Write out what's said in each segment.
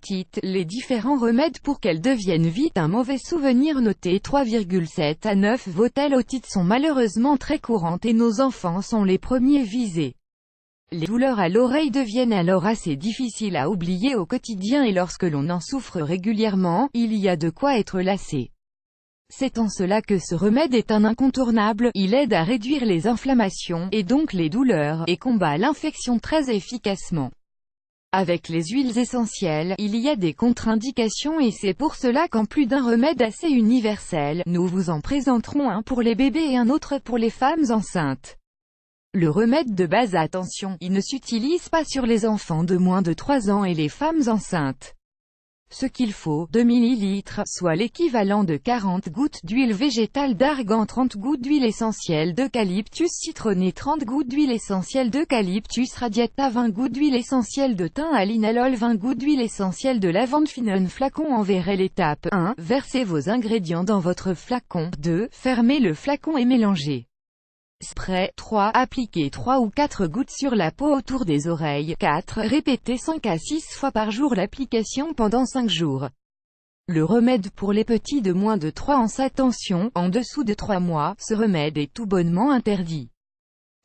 otite, les différents remèdes pour qu'elle devienne vite un mauvais souvenir. Notez 3,7 à 9. Vos telles otites sont malheureusement très courantes et nos enfants sont les premiers visés. Les douleurs à l'oreille deviennent alors assez difficiles à oublier au quotidien et lorsque l'on en souffre régulièrement, il y a de quoi être lassé. C'est en cela que ce remède est un incontournable, il aide à réduire les inflammations, et donc les douleurs, et combat l'infection très efficacement. Avec les huiles essentielles, il y a des contre-indications et c'est pour cela qu'en plus d'un remède assez universel, nous vous en présenterons un pour les bébés et un autre pour les femmes enceintes. Le remède de base, attention, il ne s'utilise pas sur les enfants de moins de 3 ans et les femmes enceintes. Ce qu'il faut, 2 ml, soit l'équivalent de 40 gouttes d'huile végétale d'argan, 30 gouttes d'huile essentielle d'eucalyptus citronné, 30 gouttes d'huile essentielle d'eucalyptus radiata, 20 gouttes d'huile essentielle de thym à linalol, 20 gouttes d'huile essentielle de lavande fine. Un flacon en verre. L'étape 1. Versez vos ingrédients dans votre flacon. 2. Fermez le flacon et mélangez. Spray. 3. Appliquez 3 ou 4 gouttes sur la peau autour des oreilles. 4. Répétez 5 à 6 fois par jour l'application pendant 5 jours. Le remède pour les petits de moins de 3 ans. Attention, en dessous de 3 mois, ce remède est tout bonnement interdit.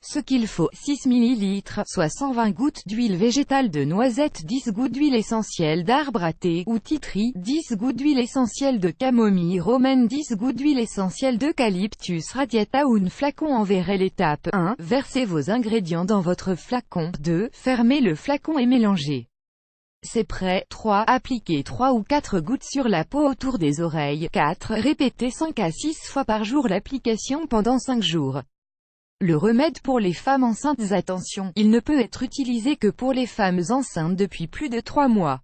Ce qu'il faut, 6 ml, soit 120 gouttes d'huile végétale de noisette, 10 gouttes d'huile essentielle d'arbre à thé ou titri, 10 gouttes d'huile essentielle de camomille romaine, 10 gouttes d'huile essentielle d'eucalyptus radiata ou un flacon en verre. L'étape 1. Versez vos ingrédients dans votre flacon. 2. Fermez le flacon et mélangez. C'est prêt. 3. Appliquez 3 ou 4 gouttes sur la peau autour des oreilles. 4. Répétez 5 à 6 fois par jour l'application pendant 5 jours. Le remède pour les femmes enceintes. Attention, il ne peut être utilisé que pour les femmes enceintes depuis plus de 3 mois.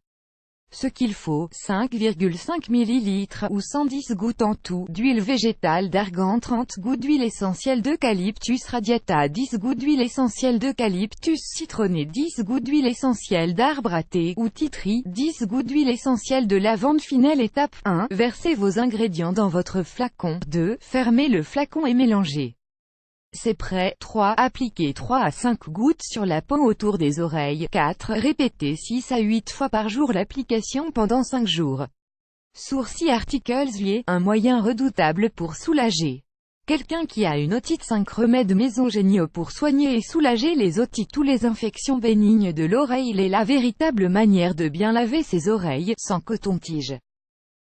Ce qu'il faut, 5,5 ml, ou 110 gouttes en tout, d'huile végétale d'argan, 30 gouttes d'huile essentielle d'eucalyptus radiata, 10 gouttes d'huile essentielle d'eucalyptus citronné, 10 gouttes d'huile essentielle d'arbre à thé ou titri, 10 gouttes d'huile essentielle de lavande fine. Étape 1. Versez vos ingrédients dans votre flacon. 2. Fermez le flacon et mélangez. C'est prêt. 3. Appliquez 3 à 5 gouttes sur la peau autour des oreilles. 4. Répétez 6 à 8 fois par jour l'application pendant 5 jours. Sourcils Articles liés, un moyen redoutable pour soulager quelqu'un qui a une otite. 5 remèdes maison géniaux pour soigner et soulager les otites ou les infections bénignes de l'oreille. La véritable manière de bien laver ses oreilles, sans coton-tige.